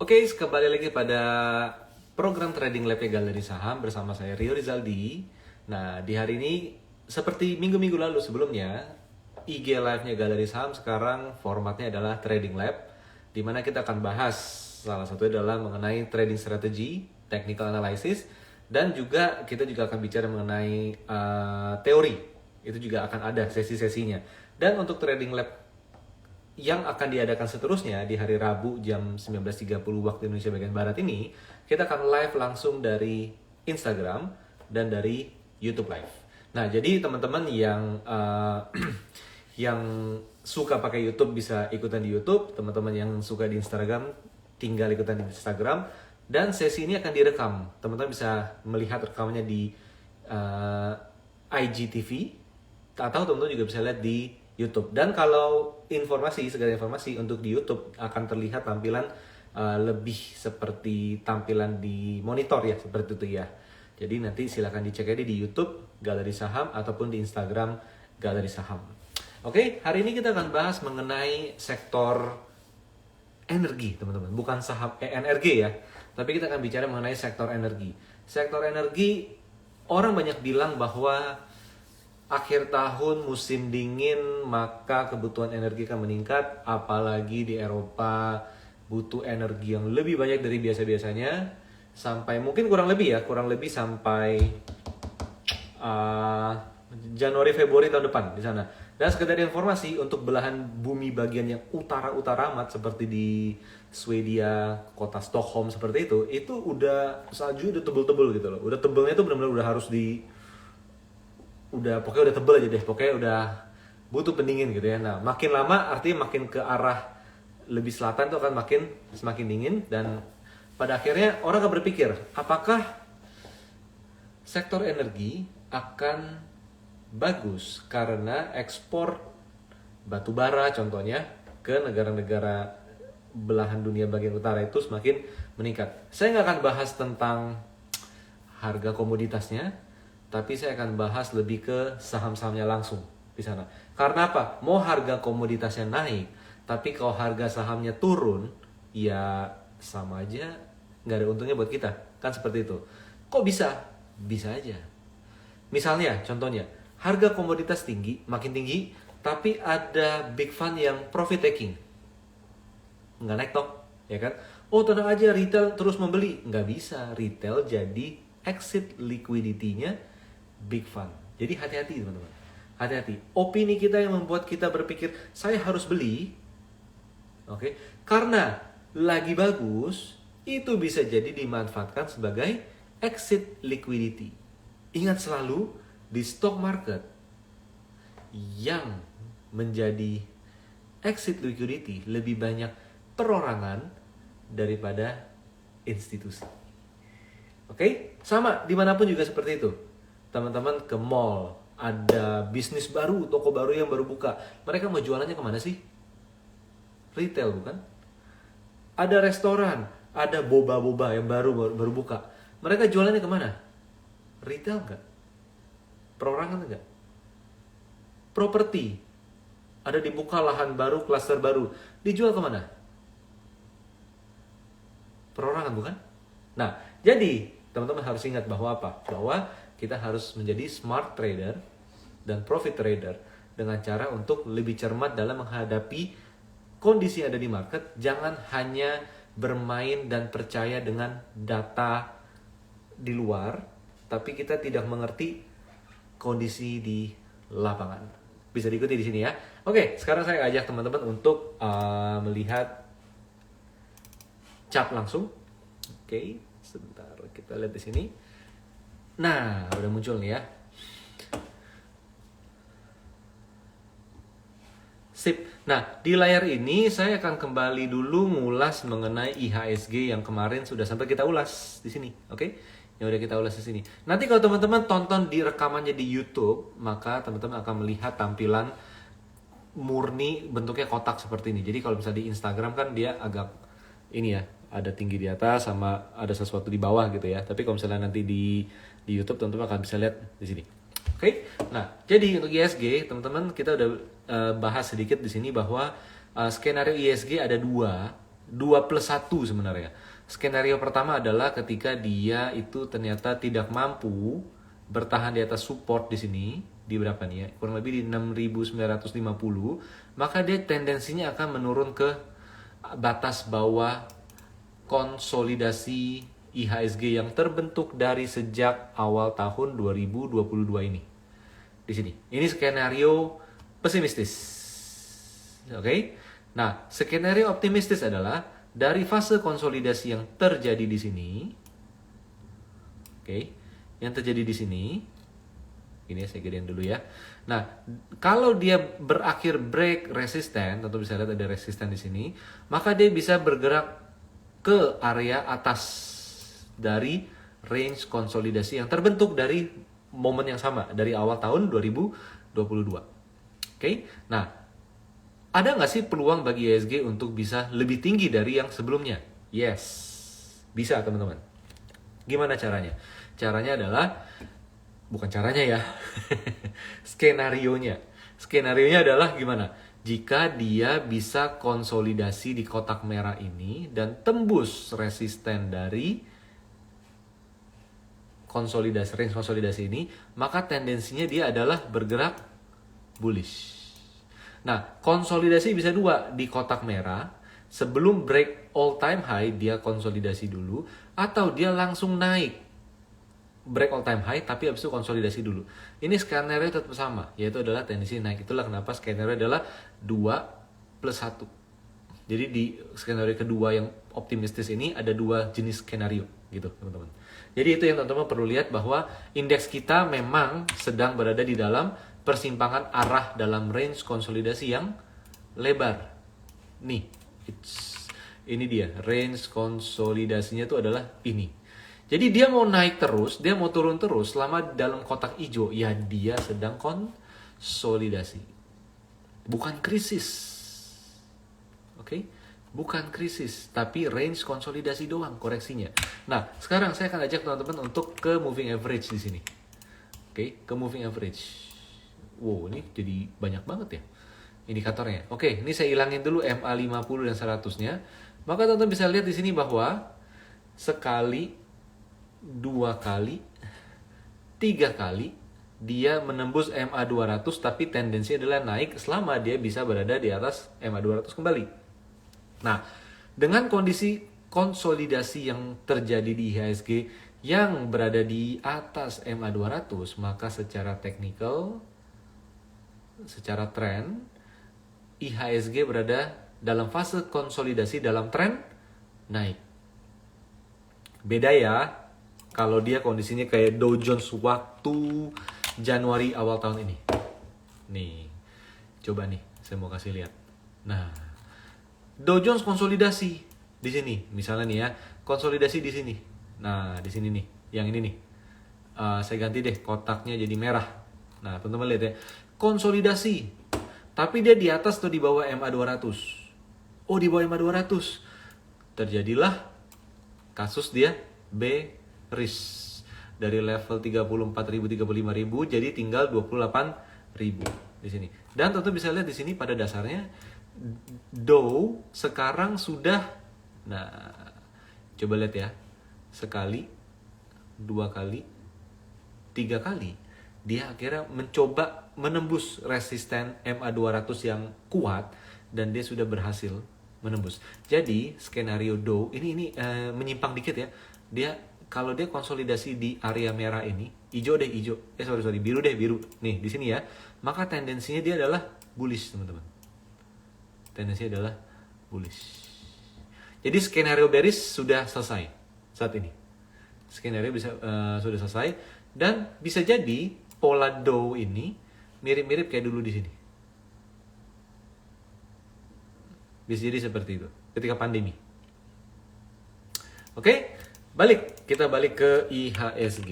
Oke, kembali lagi pada program Trading Lab Galeri Saham bersama saya Rio Rizaldi. Nah, di hari ini seperti minggu-minggu lalu sebelumnya, IG Live-nya Galeri Saham sekarang formatnya adalah Trading Lab, di mana kita akan bahas salah satu adalah mengenai trading strategi, technical analysis, dan juga kita juga akan bicara mengenai teori. Itu juga akan ada sesi-sesinya. Dan untuk Trading Lab yang akan diadakan seterusnya di hari Rabu jam 19.30 waktu Indonesia bagian Barat ini, kita akan live langsung dari Instagram dan dari YouTube Live. Nah, jadi teman-teman yang yang suka pakai YouTube bisa ikutan di YouTube, teman-teman yang suka di Instagram tinggal ikutan di Instagram, dan sesi ini akan direkam. Teman-teman bisa melihat rekamannya di IGTV, atau teman-teman juga bisa lihat di YouTube. Dan kalau segala informasi untuk di YouTube akan terlihat tampilan lebih seperti tampilan di monitor ya, seperti itu ya. Jadi nanti silakan dicek aja di YouTube Galeri Saham ataupun di Instagram Galeri Saham. Oke, hari ini kita akan bahas mengenai sektor energi, teman-teman. Bukan saham energi ya, tapi kita akan bicara mengenai sektor energi. Sektor energi, orang banyak bilang bahwa akhir tahun musim dingin maka kebutuhan energi akan meningkat, apalagi di Eropa butuh energi yang lebih banyak dari biasa-biasanya, sampai mungkin kurang lebih sampai Januari Februari tahun depan di sana. Dan sekedar informasi, untuk belahan bumi bagian yang utara amat seperti di Swedia, kota Stockholm seperti itu udah salju udah tebel-tebel gitu loh. Udah tebelnya itu benar-benar udah harus pokoknya udah tebel aja deh, pokoknya udah butuh pendingin gitu ya. Nah, makin lama artinya makin ke arah lebih selatan itu akan semakin dingin, dan pada akhirnya orang akan berpikir, apakah sektor energi akan bagus karena ekspor batu bara contohnya ke negara-negara belahan dunia bagian utara itu semakin meningkat. Saya nggak akan bahas tentang harga komoditasnya, tapi saya akan bahas lebih ke saham-sahamnya langsung di sana. Karena apa? Mau harga komoditasnya naik, tapi kalau harga sahamnya turun, ya sama aja, nggak ada untungnya buat kita. Kan seperti itu. Kok bisa? Bisa aja. Misalnya, contohnya, harga komoditas makin tinggi, tapi ada big fund yang profit taking. Nggak naik toh, ya kan? Oh, tenang aja, retail terus membeli. Nggak bisa. Retail jadi exit liquidity-nya big fund. Jadi hati-hati teman-teman. Hati-hati. Opini kita yang membuat kita berpikir saya harus beli, oke? Karena lagi bagus, itu bisa jadi dimanfaatkan sebagai exit liquidity. Ingat selalu, di stock market yang menjadi exit liquidity lebih banyak perorangan daripada institusi. Oke? Sama dimanapun juga seperti itu. Teman-teman ke mall, ada bisnis baru, toko baru yang baru buka. Mereka mau jualannya kemana sih? Retail bukan? Ada restoran, ada boba-boba yang baru buka. Mereka jualannya kemana? Retail enggak? Perorangan enggak? Properti, ada dibuka lahan baru, klaster baru. Dijual kemana? Perorangan bukan? Nah, jadi teman-teman harus ingat bahwa apa? Bahwa kita harus menjadi smart trader dan profit trader dengan cara untuk lebih cermat dalam menghadapi kondisi yang ada di market. Jangan hanya bermain dan percaya dengan data di luar, tapi kita tidak mengerti kondisi di lapangan. Bisa diikuti di sini ya. Oke, sekarang saya ajak teman-teman untuk melihat chart langsung. Oke, sebentar kita lihat di sini. Nah, udah muncul nih ya. Sip. Nah, di layar ini saya akan kembali dulu ngulas mengenai IHSG yang kemarin sudah sampai kita ulas di sini, oke? Yang udah kita ulas di sini. Nanti kalau teman-teman tonton di rekamannya di YouTube, maka teman-teman akan melihat tampilan murni bentuknya kotak seperti ini. Jadi kalau misalnya di Instagram kan dia agak ini ya, ada tinggi di atas sama ada sesuatu di bawah gitu ya. Tapi kalau misalnya nanti di YouTube teman-teman akan bisa lihat di sini. Oke. Nah, jadi untuk IHSG teman-teman kita udah bahas sedikit di sini bahwa skenario IHSG ada dua. 2+1 sebenarnya. Skenario pertama adalah ketika dia itu ternyata tidak mampu bertahan di atas support di sini, di berapa nih ya? Kurang lebih di 6.950, maka dia tendensinya akan menurun ke batas bawah konsolidasi IHSG yang terbentuk dari sejak awal tahun 2022 ini. Di sini. Ini skenario pesimistis. Oke? Nah, skenario optimistis adalah dari fase konsolidasi yang terjadi di sini. Oke, yang terjadi di sini. Ini saya gedein dulu ya. Nah, kalau dia berakhir break resisten, tentu bisa lihat ada resisten di sini, maka dia bisa bergerak ke area atas dari range konsolidasi yang terbentuk dari momen yang sama dari awal tahun 2022. Oke, nah ada nggak sih peluang bagi IHSG untuk bisa lebih tinggi dari yang sebelumnya? Yes, bisa teman-teman. Gimana caranya? Caranya adalah, bukan caranya ya, skenarionya. Skenarionya adalah gimana? Jika dia bisa konsolidasi di kotak merah ini dan tembus resisten dari range konsolidasi ini, maka tendensinya dia adalah bergerak bullish. Nah, konsolidasi bisa dua, di kotak merah, sebelum break all time high dia konsolidasi dulu, atau dia langsung naik break all time high tapi habis itu konsolidasi dulu. Ini skenario tetap sama, yaitu adalah tendensi naik. Itulah kenapa skenario adalah 2+1. Jadi di skenario kedua yang optimistis ini ada dua jenis skenario gitu teman-teman. Jadi itu yang teman-teman perlu lihat, bahwa indeks kita memang sedang berada di dalam persimpangan arah dalam range konsolidasi yang lebar. Nih, ini dia range konsolidasinya itu adalah ini. Jadi dia mau naik terus, dia mau turun terus selama dalam kotak hijau, ya dia sedang konsolidasi. Bukan krisis. Oke? Bukan krisis, tapi range konsolidasi doang koreksinya. Nah, sekarang saya akan ajak teman-teman untuk ke moving average di sini. Oke, ke moving average. Wow, ini jadi banyak banget ya indikatornya. Oke, ini saya hilangin dulu MA50 dan 100-nya. Maka teman-teman bisa lihat di sini bahwa sekali, 2 kali, 3 kali dia menembus MA200, tapi tendensi adalah naik selama dia bisa berada di atas MA200 kembali. Nah, dengan kondisi konsolidasi yang terjadi di IHSG yang berada di atas MA200, maka secara teknikal, secara tren, IHSG berada dalam fase konsolidasi dalam tren naik. Beda ya kalau dia kondisinya kayak Dow Jones waktu Januari awal tahun ini. Nih, coba nih saya mau kasih lihat. Nah, Dow Jones konsolidasi di sini, misalnya nih ya, konsolidasi di sini. Nah, di sini nih, yang ini nih. Saya ganti deh kotaknya jadi merah. Nah, teman-teman lihat ya, konsolidasi. Tapi dia di atas atau di bawah MA200. Oh, di bawah MA200. Terjadilah kasus dia bearish. Dari level 34.000, 35.000 jadi tinggal 28.000 di sini. Dan tentu bisa lihat di sini pada dasarnya Dow sekarang sudah, nah coba lihat ya, sekali, 2 kali, 3 kali dia akhirnya mencoba menembus resisten MA200 yang kuat dan dia sudah berhasil menembus. Jadi skenario Dow ini menyimpang dikit ya. Dia kalau dia konsolidasi di area merah ini, hijau, biru deh, biru. Nih di sini ya. Maka tendensinya dia adalah bullish, teman-teman. Tendensinya adalah bullish. Jadi skenario bearish sudah selesai saat ini. Skenario sudah selesai dan bisa jadi pola Dow ini mirip-mirip kayak dulu di sini. Bisa jadi seperti itu ketika pandemi. Oke, kita balik ke IHSG.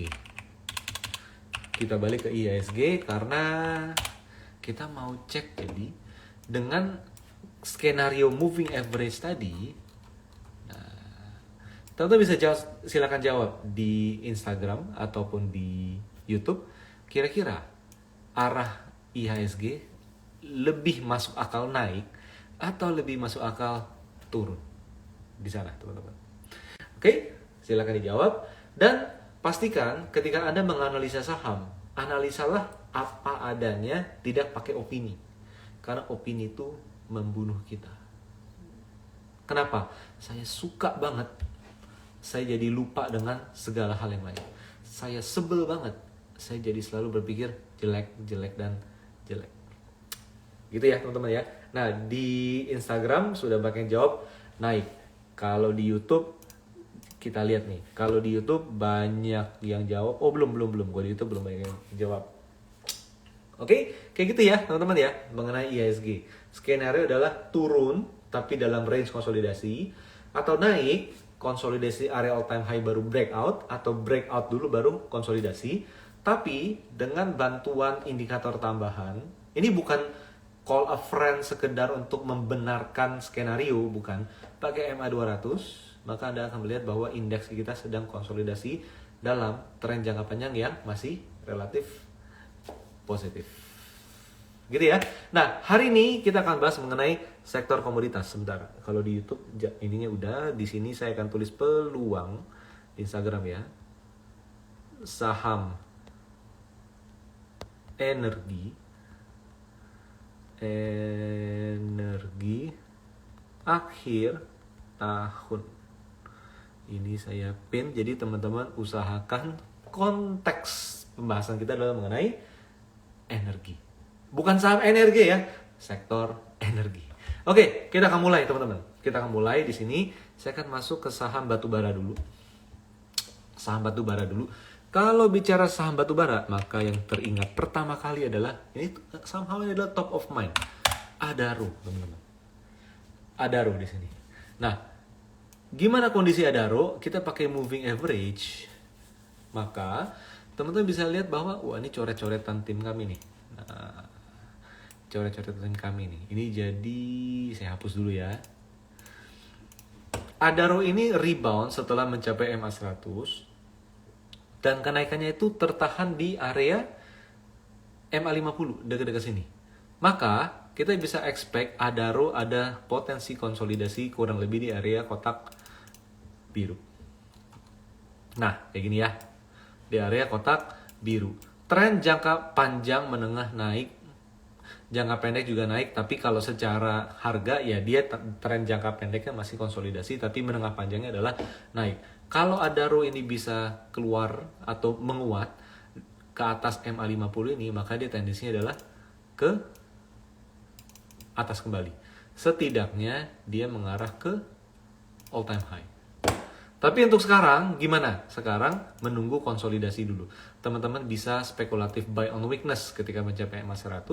Kita balik ke IHSG karena kita mau cek jadi dengan skenario moving average tadi. Teman-teman bisa silakan jawab di Instagram ataupun di YouTube. Kira-kira arah IHSG lebih masuk akal naik atau lebih masuk akal turun? di sana, teman-teman. Oke, silakan dijawab. Dan pastikan ketika Anda menganalisa saham, analisalah apa adanya, tidak pakai opini. Karena opini itu membunuh kita. Kenapa? Saya suka banget, saya jadi lupa dengan segala hal yang lain. Saya sebel banget, saya jadi selalu berpikir jelek, dan jelek. Gitu ya teman-teman ya. Nah, di Instagram sudah banyak yang jawab naik. Kalau di YouTube kita lihat nih. Kalau di YouTube banyak yang jawab. Oh, belum. Gue di YouTube belum banyak yang jawab. Oke, kayak gitu ya teman-teman ya mengenai IHSG. Skenario adalah turun tapi dalam range konsolidasi, atau naik konsolidasi area all time high baru breakout, atau breakout dulu baru konsolidasi, tapi dengan bantuan indikator tambahan. Ini bukan call a friend sekedar untuk membenarkan skenario, bukan. Pakai MA200, maka Anda akan melihat bahwa indeks kita sedang konsolidasi dalam tren jangka panjang yang masih relatif positif. Gitu ya. Nah, hari ini kita akan bahas mengenai sektor komoditas. Sebentar. Kalau di YouTube ininya udah, di sini saya akan tulis peluang di Instagram ya. Saham energi akhir tahun. Ini saya pin, jadi teman-teman usahakan konteks pembahasan kita adalah mengenai energi. Bukan saham energi ya, sektor energi. Oke, kita akan mulai teman-teman. Kita akan mulai di sini. Saya akan masuk ke saham batubara dulu. Saham batubara dulu. Kalau bicara saham batubara, maka yang teringat pertama kali adalah ini somehow adalah top of mind. Adaro, teman-teman. Adaro di sini. Nah, gimana kondisi Adaro? Kita pakai moving average. Maka teman-teman bisa lihat bahwa wah, ini coret-coretan tim kami nih. Nah, coret-coretan tim kami nih. Ini jadi saya hapus dulu ya. Adaro ini rebound setelah mencapai MA 100 dan kenaikannya itu tertahan di area MA 50 dekat-dekat sini. Maka kita bisa expect Adaro ada potensi konsolidasi kurang lebih di area kotak biru. Nah, kayak gini ya. Di area kotak biru. Tren jangka panjang menengah naik, jangka pendek juga naik, tapi kalau secara harga ya dia tren jangka pendeknya masih konsolidasi, tapi menengah panjangnya adalah naik. Kalau Adaro ini bisa keluar atau menguat ke atas MA 50 ini, maka dia tendensinya adalah ke atas kembali. Setidaknya dia mengarah ke all time high. Tapi untuk sekarang gimana? Sekarang menunggu konsolidasi dulu. Teman-teman bisa spekulatif buy on weakness ketika mencapai MA 100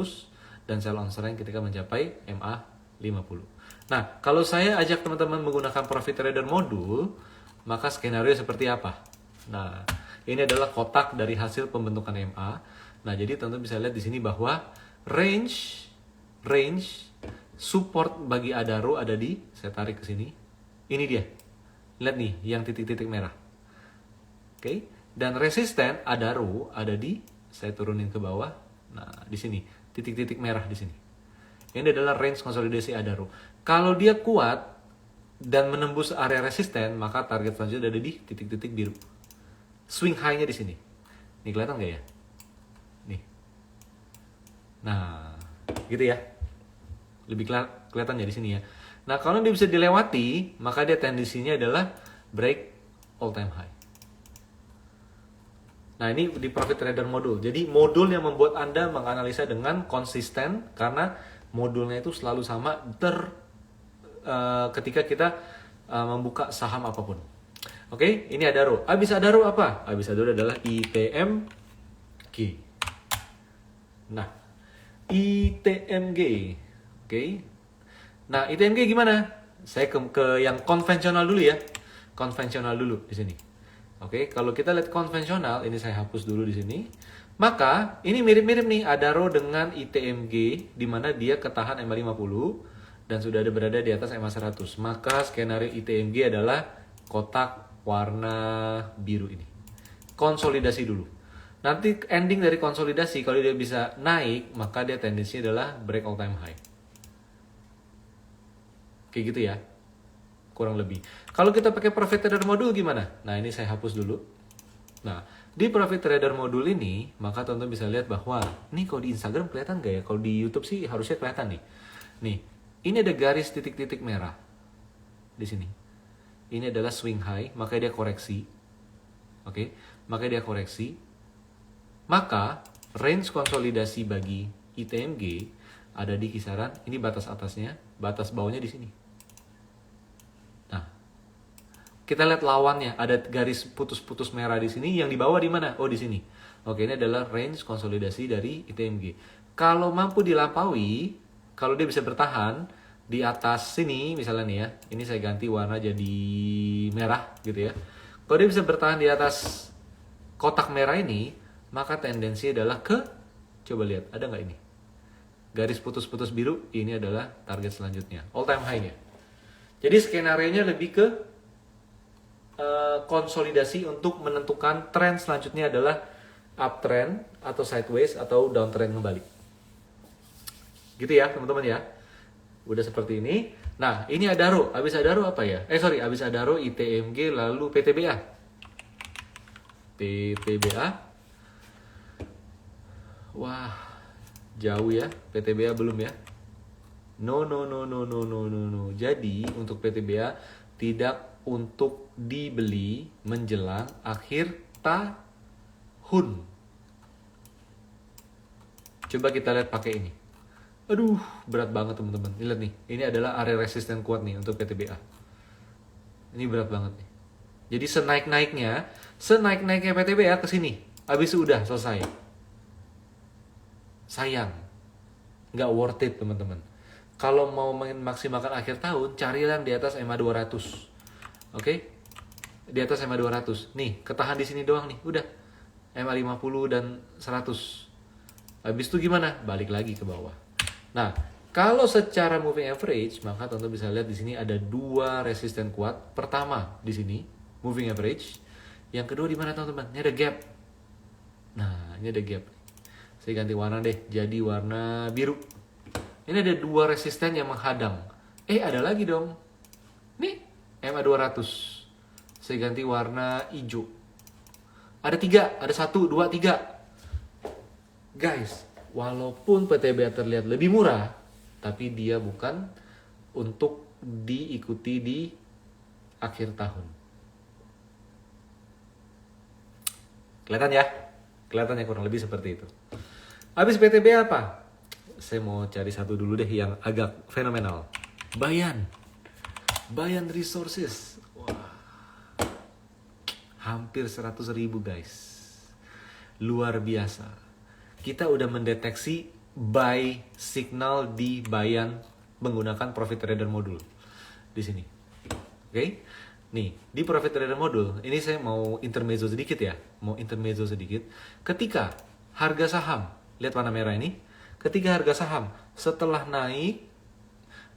dan sell on strength ketika mencapai MA 50. Nah, kalau saya ajak teman-teman menggunakan profit trader modul, maka skenario seperti apa? Nah, ini adalah kotak dari hasil pembentukan MA. Nah, jadi teman-teman bisa lihat di sini bahwa range support bagi Adaro ada di, saya tarik ke sini. Ini dia. Lihat nih, yang titik-titik merah. Oke, dan resisten Adaro ada di, saya turunin ke bawah. Nah, di sini, titik-titik merah di sini. Ini adalah range konsolidasi Adaro. Kalau dia kuat dan menembus area resisten, maka target selanjutnya ada di titik-titik biru. Swing high-nya di sini. Ini kelihatan nggak ya? Nih. Nah, gitu ya. Lebih kelihatan ya di sini ya. Nah, kalau dia bisa dilewati, maka dia tendensinya adalah break all time high. Nah, ini di profit trader modul. Jadi modul yang membuat Anda menganalisa dengan konsisten karena modulnya itu selalu sama ketika kita membuka saham apapun. Oke, ini Adaro. Abis Adaro apa? Abis Adaro adalah ITMG. Nah, ITMG. Oke. Nah, ITMG gimana? Saya ke yang konvensional dulu ya. Konvensional dulu di sini. Oke, kalau kita lihat konvensional, ini saya hapus dulu di sini. Maka, ini mirip-mirip nih Adaro dengan ITMG di mana dia ketahan MA 50 dan sudah ada berada di atas MA 100. Maka skenario ITMG adalah kotak warna biru ini. Konsolidasi dulu. Nanti ending dari konsolidasi, kalau dia bisa naik, maka dia tendensinya adalah break all time high. Kayak gitu ya. kurang lebih. Kalau kita pakai Profit Trader Module gimana? Nah, ini saya hapus dulu. Nah, di Profit Trader Module ini, maka teman-teman bisa lihat bahwa, nih kalau di Instagram kelihatan nggak ya? Kalau di YouTube sih harusnya kelihatan nih. Nih, ini ada garis titik-titik merah di sini. Ini adalah swing high, makanya dia koreksi. Oke, makanya dia koreksi. Maka range konsolidasi bagi ITMG ada di kisaran, ini batas atasnya, batas bawahnya di sini. Nah, kita lihat lawannya, ada garis putus-putus merah di sini, yang di bawah di mana? Oh, di sini. Oke, ini adalah range konsolidasi dari ITMG. Kalau mampu dilampaui, kalau dia bisa bertahan di atas sini, misalnya nih ya, ini saya ganti warna jadi merah gitu ya. Kalau dia bisa bertahan di atas kotak merah ini, maka tendensi adalah coba lihat, ada nggak ini? Garis putus-putus biru, ini adalah target selanjutnya, all time high-nya. Jadi skenario-nya lebih ke konsolidasi untuk menentukan tren selanjutnya adalah uptrend atau sideways atau downtrend kembali. Gitu ya teman-teman ya. Udah seperti ini. Nah, ini Adaro. Habis Adaro apa ya? Habis Adaro ITMG lalu PTBA. PTBA. Wah, jauh ya. PTBA belum ya. No. Jadi, untuk PTBA tidak untuk dibeli menjelang akhir tahun. Coba kita lihat pakai ini. Aduh, berat banget teman-teman. Lihat nih, ini adalah area resisten kuat nih untuk PTBA. Ini berat banget nih. Jadi senaik-naiknya PTBA ke sini. Habis itu udah selesai. Sayang. Nggak worth it teman-teman. Kalau mau memaksimalkan akhir tahun, carilah di atas EMA 200. Oke? Di atas EMA 200. Nih, ketahan di sini doang nih. Udah. EMA 50 dan 100. Habis itu gimana? Balik lagi ke bawah. Nah, kalau secara moving average, maka teman-teman bisa lihat di sini ada dua resisten kuat. Pertama di sini moving average. Yang kedua di mana teman-teman? Ini ada gap. Nah, ini ada gap. Saya ganti warna deh, jadi warna biru. Ini ada dua resisten yang menghadang. Ada lagi dong. Nih, EMA 200. Saya ganti warna hijau. Ada 3, ada 1, 2, 3. Guys, walaupun PTBA terlihat lebih murah, tapi dia bukan untuk diikuti di akhir tahun. Kelihatan ya? Kelihatannya kurang lebih seperti itu. Habis PTBA apa? Saya mau cari satu dulu deh yang agak fenomenal. Bayan Resources. Wah. Hampir 100.000 guys. Luar biasa. Kita udah mendeteksi buy signal di Bayan menggunakan Profit Trader Module di sini. Oke? Nih, di Profit Trader Module, ini saya mau intermezzo sedikit ya. Ketika harga saham, lihat warna merah ini, ketika harga saham setelah naik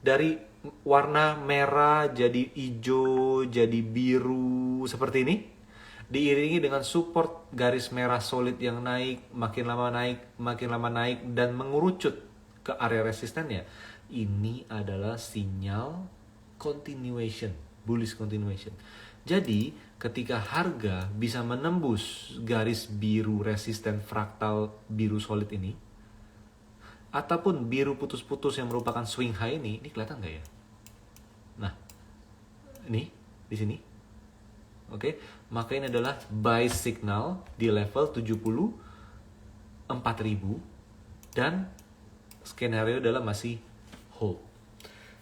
dari warna merah jadi hijau, jadi biru seperti ini, diiringi dengan support garis merah solid yang naik, makin lama naik dan mengerucut ke area resistennya. Ini adalah sinyal continuation, bullish continuation. Jadi, ketika harga bisa menembus garis biru resisten fraktal biru solid ini, ataupun biru putus-putus yang merupakan swing high ini kelihatan nggak ya? Nah, ini di sini. Oke, maka ini adalah buy signal di level 74.000 dan skenario adalah masih hold.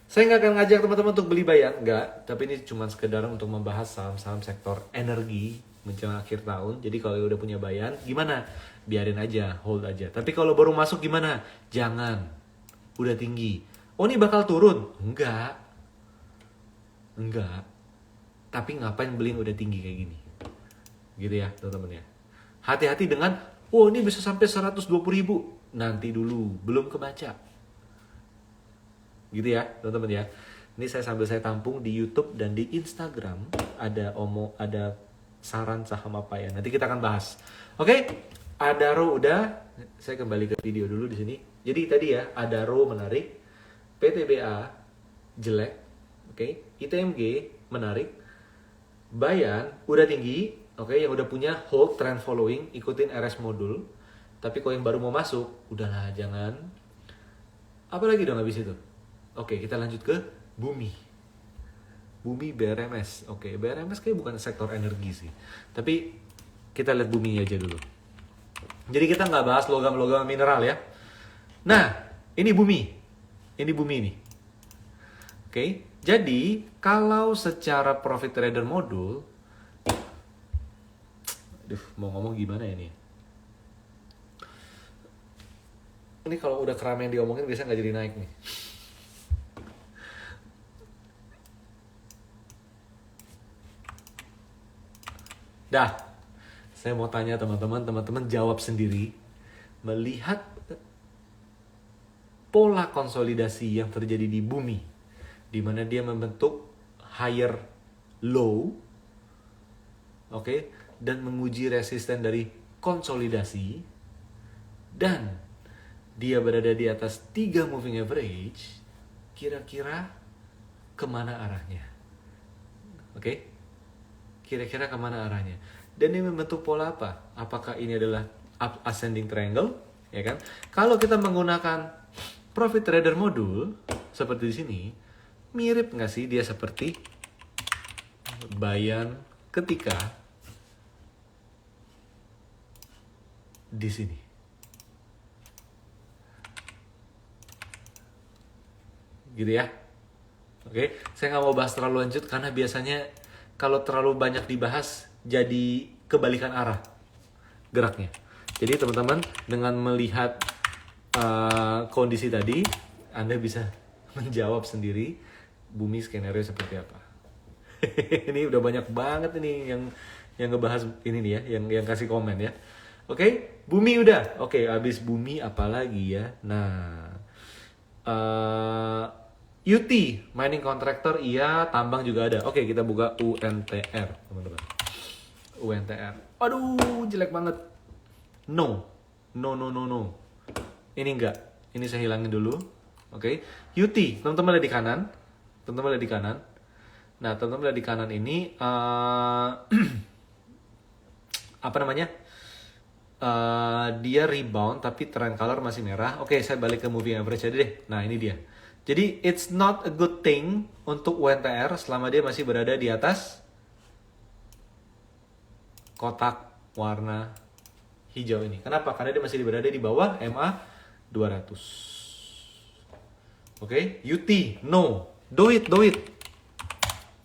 Saya nggak akan ngajak teman-teman untuk beli Bayan, nggak. Tapi ini cuma sekedar untuk membahas saham-saham sektor energi menjelang akhir tahun. Jadi kalau udah punya Bayan, gimana? Biarin aja, hold aja. Tapi kalau baru masuk gimana? Jangan. Udah tinggi. Oh ini bakal turun? Enggak. Tapi ngapain beliin udah tinggi kayak gini? Gitu ya teman-teman ya. Hati-hati dengan, ini bisa sampai 120.000. Nanti dulu, belum kebaca. Gitu ya teman-teman ya. Ini saya sambil saya tampung di YouTube dan di Instagram. Ada saran saham apa ya. Nanti kita akan bahas. Oke, Adaro udah. Saya kembali ke video dulu di sini. Jadi tadi ya, Adaro menarik. PTBA jelek. Oke, ITMG menarik. Bayan udah tinggi, oke, yang udah punya hold trend following, ikutin RS modul. Tapi kalau yang baru mau masuk, udahlah jangan. Apalagi dong habis itu? Oke, kita lanjut ke Bumi. Bumi BRMS. Oke, BRMS kayak bukan sektor energi sih. Tapi kita lihat Bumi aja dulu. Jadi kita nggak bahas logam-logam mineral ya. Nah, ini Bumi. Ini Bumi nih. Oke, jadi kalau secara profit trader modul, mau ngomong gimana ini? Ini kalau udah keramaian diomongin biasanya nggak jadi naik nih. Dah, saya mau tanya teman-teman jawab sendiri. Melihat pola konsolidasi yang terjadi di Bumi, di mana dia membentuk higher low, oke, dan menguji resisten dari konsolidasi, dan dia berada di atas 3 moving average, kira-kira kemana arahnya? Oke? Kira-kira kemana arahnya? Dan ini membentuk pola apa? Apakah ini adalah up ascending triangle? Ya kan? Kalau kita menggunakan profit trader modul seperti di sini, mirip nggak sih dia seperti Bayan ketika di sini? Gitu ya. Oke, saya nggak mau bahas terlalu lanjut karena biasanya kalau terlalu banyak dibahas jadi kebalikan arah geraknya. Jadi teman-teman dengan melihat kondisi tadi, Anda bisa menjawab sendiri Bumi skenario seperti apa. Ini udah banyak banget ini yang ngebahas ini nih ya, yang kasih komen ya. Oke, Bumi udah. Oke, habis Bumi apalagi ya? Nah, UT, mining contractor, iya, tambang juga ada. Oke, kita buka UNTR, teman-teman. UNTR. Aduh, jelek banget. No. Ini enggak. Ini saya hilangin dulu. Oke. UT, teman-teman lihat di kanan. Teman-teman lihat di kanan. Nah, teman-teman lihat di kanan ini apa namanya? Dia rebound tapi trend color masih merah. Oke, saya balik ke moving average aja deh. Nah, ini dia. Jadi it's not a good thing untuk UNTR selama dia masih berada di atas kotak warna hijau ini. Kenapa? Karena dia masih berada di bawah MA 200. Oke, UT, no. Do it.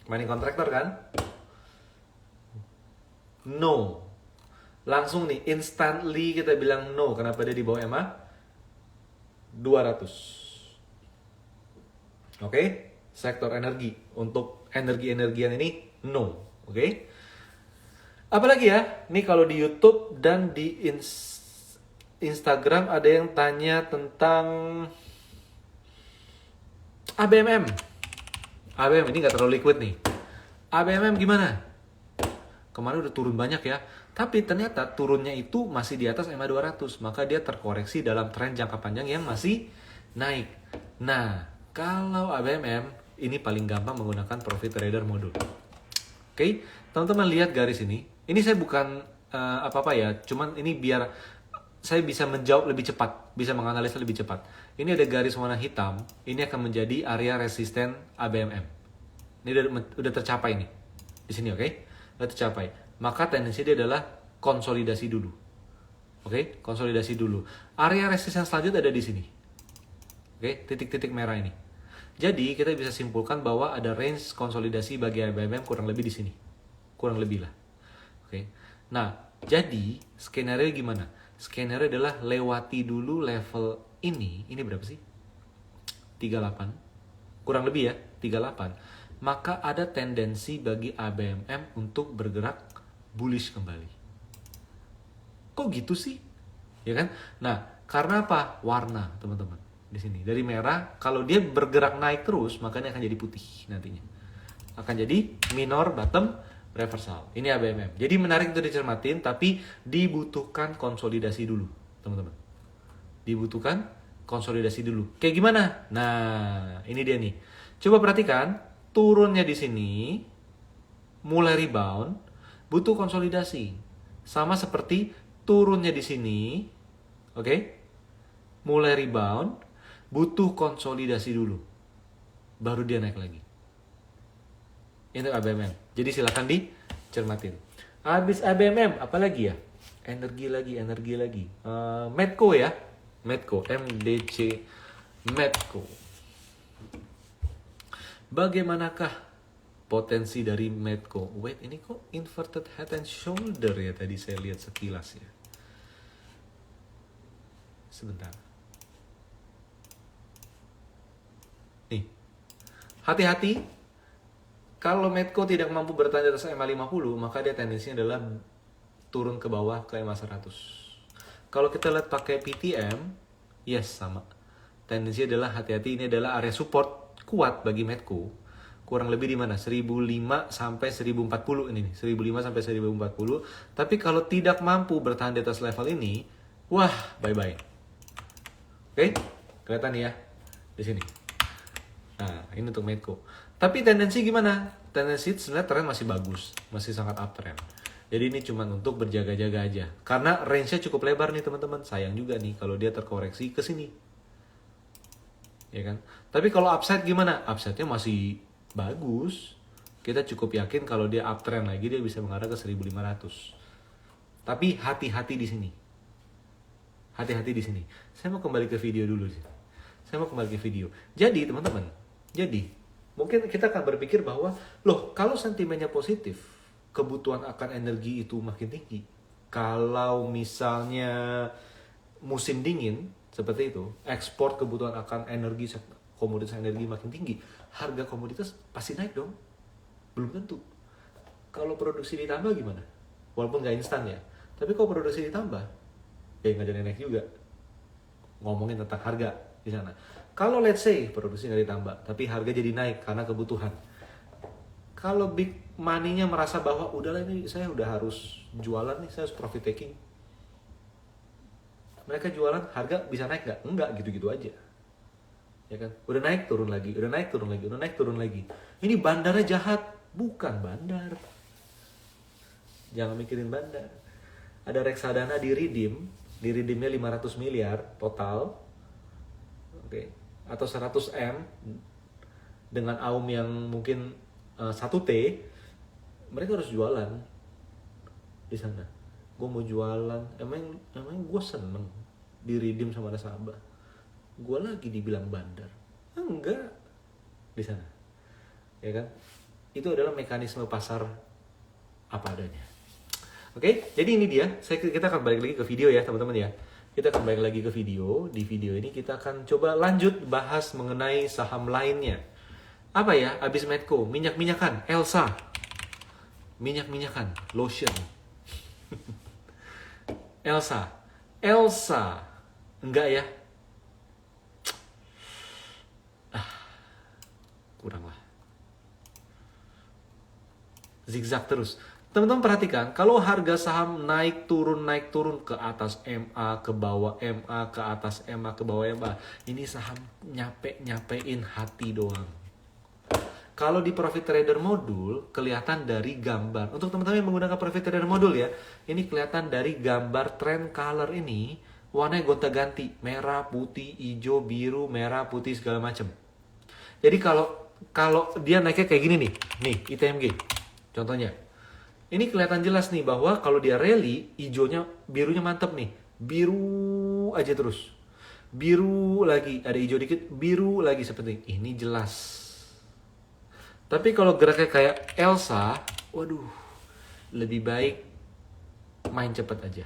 Mining contractor kan? No. Langsung nih, instantly kita bilang no. Kenapa dia di bawah MA 200. Oke, sektor energi. Untuk energi-energian ini, no. Oke. Apalagi ya, ini kalau di YouTube dan di Instagram ada yang tanya tentang ABMM. ABMM ini nggak terlalu liquid nih. ABMM gimana? Kemarin udah turun banyak ya. Tapi ternyata turunnya itu masih di atas MA 200. Maka dia terkoreksi dalam tren jangka panjang yang masih naik. Nah, kalau ABMM, ini paling gampang menggunakan profit trader modul. Oke, teman-teman lihat garis ini. Ini saya bukan apa-apa ya, cuman ini biar saya bisa menjawab lebih cepat, bisa menganalisa lebih cepat. Ini ada garis warna hitam, ini akan menjadi area resisten ABMM. Ini udah tercapai nih, di sini, oke? Udah tercapai. Maka tendensi dia adalah konsolidasi dulu. Oke, konsolidasi dulu. Area resisten selanjutnya ada di sini. Oke, titik-titik merah ini. Jadi kita bisa simpulkan bahwa ada range konsolidasi bagi ABMM kurang lebih di sini. Kurang lebih lah. Oke. Nah, jadi skenario gimana? Skenario adalah lewati dulu level ini. Ini berapa sih? 38. Kurang lebih ya, 38. Maka ada tendensi bagi ABMM untuk bergerak bullish kembali. Kok gitu sih? Ya kan? Nah, karena apa? Warna, teman-teman. Di sini dari merah, kalau dia bergerak naik terus makanya akan jadi putih nantinya, akan jadi minor bottom reversal. Ini ABMM. Jadi menarik untuk dicermatin, tapi dibutuhkan konsolidasi dulu, teman-teman. Dibutuhkan konsolidasi dulu. Kayak gimana? Nah, ini dia nih. Coba perhatikan turunnya di sini, mulai rebound, butuh konsolidasi. Sama seperti turunnya di sini, oke? Mulai rebound, butuh konsolidasi dulu. Baru dia naik lagi. Ini ABMM. Jadi silakan dicermatin. Habis ABMM, apa lagi ya? Energi lagi. Medco ya. Medco, MDC Medco. Bagaimanakah potensi dari Medco? Wait, ini kok inverted head and shoulder ya tadi saya lihat sekilas ya. Sebentar. Nih. Hati-hati. Kalau Medco tidak mampu bertahan di atas MA50, maka dia tendensinya adalah turun ke bawah ke MA100. Kalau kita lihat pakai PTM, yes sama. Tendensi adalah hati-hati, ini adalah area support kuat bagi Medco. Kurang lebih di mana? 1005 sampai 1040 ini nih. 1005 sampai 1040. Tapi kalau tidak mampu bertahan di atas level ini, wah, bye-bye. Oke? Kelihatan ya di sini. Nah, ini untuk Medco. Tapi tendensi gimana? Tendensi sebenarnya tren masih bagus, masih sangat uptrend. Jadi ini cuma untuk berjaga-jaga aja. Karena range-nya cukup lebar nih teman-teman. Sayang juga nih kalau dia terkoreksi ke sini. Ya kan? Tapi kalau upside gimana? Upside-nya masih bagus. Kita cukup yakin kalau dia uptrend lagi dia bisa mengarah ke 1500. Tapi hati-hati di sini. Hati-hati di sini. Saya mau kembali ke video dulu sih. Jadi teman-teman, mungkin kita akan berpikir bahwa, loh kalau sentimennya positif, kebutuhan akan energi itu makin tinggi. Kalau misalnya musim dingin, seperti itu, ekspor kebutuhan akan energi, komoditas energi makin tinggi, harga komoditas pasti naik dong. Belum tentu. Kalau produksi ditambah gimana? Walaupun nggak instan ya. Tapi kalau produksi ditambah, ya nggak jadi naik juga. Ngomongin tentang harga di sana. Kalau let's say produksi nggak ditambah, tapi harga jadi naik karena kebutuhan. Kalau big money-nya merasa bahwa udahlah ini saya udah harus jualan nih, saya harus profit taking. Mereka jualan, harga bisa naik nggak? Enggak, gitu-gitu aja. Ya kan? Udah naik turun lagi, udah naik turun lagi. Ini bandarnya jahat, bukan bandar. Jangan mikirin bandar. Ada reksadana di redeemnya 500 miliar total. Oke. Atau 100 M dengan AUM yang mungkin 1T, mereka harus jualan di sana. Gue mau jualan, emang gue seneng di redeem sama nasabah. Gue lagi dibilang bandar, enggak di sana, ya kan? Itu adalah mekanisme pasar apa adanya. Oke, jadi ini dia. Kita akan balik lagi ke video ya teman-teman ya. Kita akan balik lagi ke video. Di video ini kita akan coba lanjut bahas mengenai saham lainnya. Apa ya? Abis Medco, minyak-minyakan, Elsa. Minyak-minyakan, lotion. Elsa. Enggak ya? Kurang lah. Zigzag terus. Teman-teman perhatikan, kalau harga saham naik turun ke atas MA, ke bawah MA, ke atas MA, ke bawah MA, ini saham nyapein hati doang. Kalau di profit trader modul, kelihatan dari gambar. Untuk teman-teman yang menggunakan profit trader modul ya, ini kelihatan dari gambar trend color ini, warnanya gonta-ganti, merah, putih, hijau, biru, merah, putih, segala macam. Jadi kalau dia naiknya kayak gini nih ITMG, contohnya. Ini kelihatan jelas nih bahwa kalau dia rally, hijaunya, birunya mantep nih. Biru aja terus. Biru lagi, ada hijau dikit, biru lagi seperti ini. Ini jelas. Tapi kalau geraknya kayak Elsa, waduh, lebih baik main cepet aja.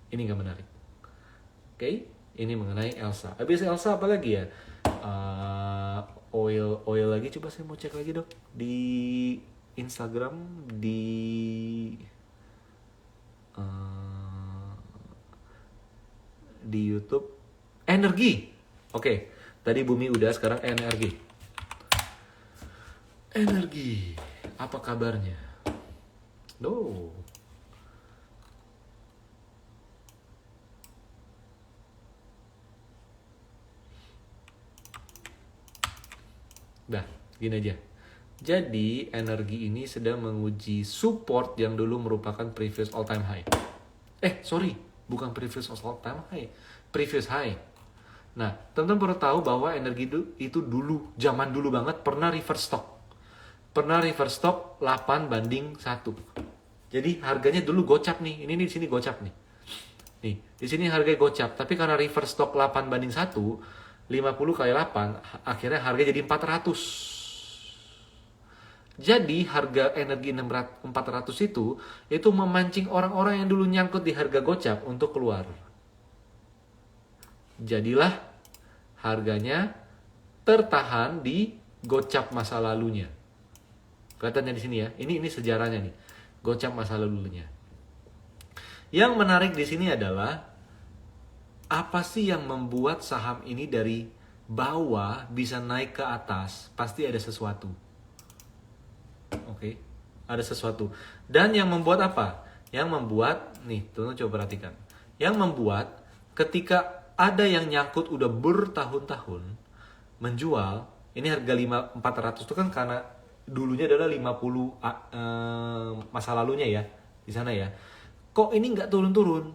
Ini gak menarik. Oke, ini mengenai Elsa. Habis Elsa apa lagi ya? Oil lagi, coba saya mau cek lagi dok. Di Instagram, di YouTube, energi. Oke, tadi bumi udah, sekarang energi. Apa kabarnya? Dah, gini aja. Jadi energi ini sedang menguji support yang dulu merupakan previous all time high. Bukan previous all time high, previous high. Nah, teman-teman perlu tahu bahwa energi itu dulu, zaman dulu banget pernah reverse stock. Pernah reverse stock 8:1. Jadi harganya dulu gocap nih. Ini di sini gocap nih. Nih, di sini harganya gocap, tapi karena reverse stock 8:1, 50 kali 8, akhirnya harga jadi 400. Jadi harga energi 400 itu memancing orang-orang yang dulu nyangkut di harga gocap untuk keluar. Jadilah harganya tertahan di gocap masa lalunya. Kelihatannya di sini ya. Ini sejarahnya nih. Gocap masa lalunya. Yang menarik di sini adalah apa sih yang membuat saham ini dari bawah bisa naik ke atas? Pasti ada sesuatu. Oke, ada sesuatu. Dan yang membuat apa? Yang membuat, nih teman-teman coba perhatikan. Yang membuat ketika ada yang nyangkut udah bertahun-tahun menjual, ini harga 400 itu kan karena dulunya adalah 50 masa lalunya ya, di sana ya. Kok ini nggak turun-turun?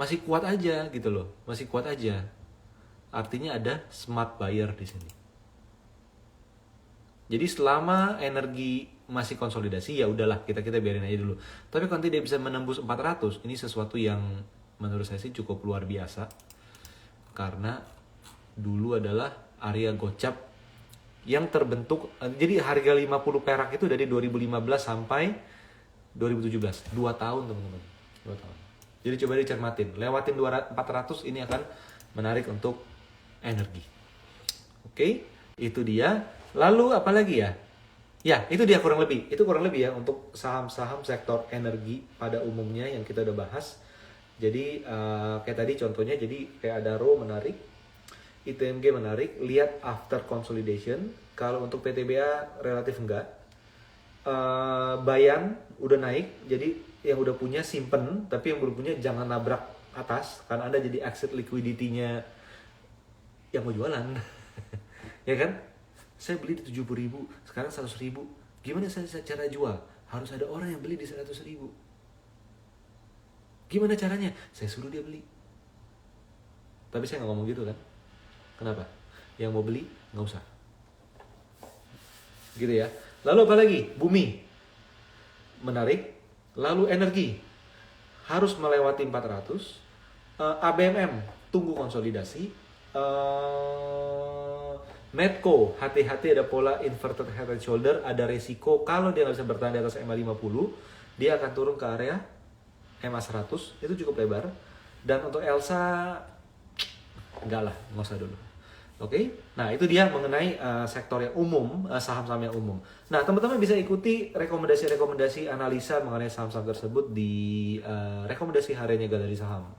Masih kuat aja gitu loh, masih kuat aja. Artinya ada smart buyer di sini. Jadi selama energi masih konsolidasi ya udahlah kita biarin aja dulu. Tapi kalau nanti dia bisa menembus 400, ini sesuatu yang menurut saya sih cukup luar biasa. Karena dulu adalah area gocap yang terbentuk, jadi harga 50 perak itu dari 2015 sampai 2017, 2 tahun teman-teman. 2 tahun. Jadi coba dicermatin, lewatin 400 ini akan menarik untuk energi. Oke, itu dia. Lalu apa lagi ya? Ya, itu dia kurang lebih. Itu kurang lebih ya untuk saham-saham sektor energi pada umumnya yang kita udah bahas. Jadi kayak tadi contohnya, jadi kayak Adaro menarik, ITMG menarik, lihat after consolidation. Kalau untuk PTBA relatif enggak. Bayan udah naik, jadi yang udah punya simpen, tapi yang belum punya jangan nabrak atas, karena Anda jadi exit liquidity-nya yang mau jualan. Ya kan? Saya beli di 70.000, sekarang 100.000. Gimana saya cara jual? Harus ada orang yang beli di 100.000. Gimana caranya? Saya suruh dia beli. Tapi saya nggak ngomong gitu kan? Kenapa? Yang mau beli nggak usah. Gitu ya. Lalu apa lagi? Bumi menarik. Lalu energi harus melewati 400. ABMM tunggu konsolidasi. Medco, hati-hati ada pola inverted head and shoulder, ada resiko kalau dia nggak bisa bertahan di atas MA50, dia akan turun ke area MA100, itu cukup lebar. Dan untuk Elsa, enggak lah, nggak usah dulu. Oke, nah itu dia mengenai sektor yang umum, saham-saham yang umum. Nah teman-teman bisa ikuti rekomendasi-rekomendasi analisa mengenai saham-saham tersebut di rekomendasi hariannya Galeri Saham.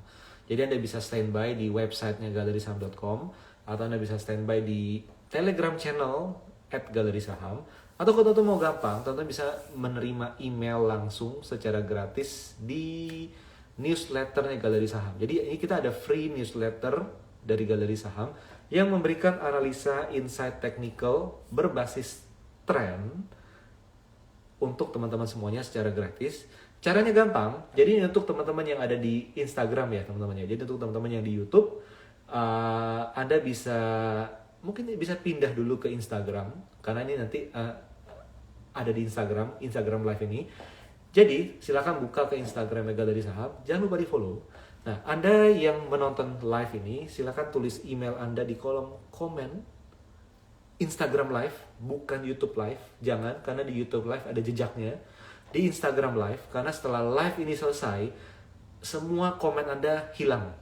Jadi Anda bisa standby di websitenya galerisaham.com, atau Anda bisa standby di Telegram channel @galerisaham, atau kalau teman-teman mau gampang, teman-teman bisa menerima email langsung secara gratis di newsletternya Galeri Saham. Jadi ini kita ada free newsletter dari Galeri Saham yang memberikan analisa insight technical berbasis tren untuk teman-teman semuanya secara gratis. Caranya gampang, jadi untuk teman-teman yang ada di Instagram ya teman-teman ya. Jadi untuk teman-teman yang di YouTube, Anda mungkin bisa pindah dulu ke Instagram, karena ini nanti ada di Instagram Live ini. Jadi silakan buka ke Instagram Galeri Saham, jangan lupa di follow. Nah, Anda yang menonton live ini, silakan tulis email Anda di kolom komen Instagram Live, bukan YouTube Live. Jangan, karena di YouTube Live ada jejaknya. Di Instagram Live, karena setelah live ini selesai, semua komen Anda hilang.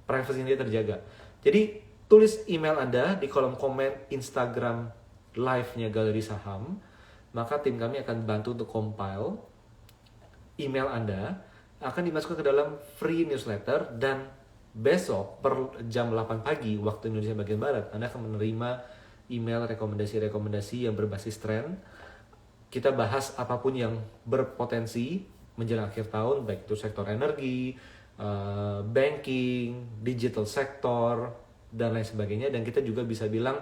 Privasinya terjaga. Jadi, tulis email Anda di kolom komen Instagram Live-nya Galeri Saham. Maka tim kami akan bantu untuk compile email Anda, akan dimasukkan ke dalam free newsletter, dan besok per jam 8 pagi waktu Indonesia bagian Barat Anda akan menerima email rekomendasi-rekomendasi yang berbasis tren. Kita bahas apapun yang berpotensi menjelang akhir tahun, baik itu sektor energi, banking, digital sector, dan lain sebagainya. Dan kita juga bisa bilang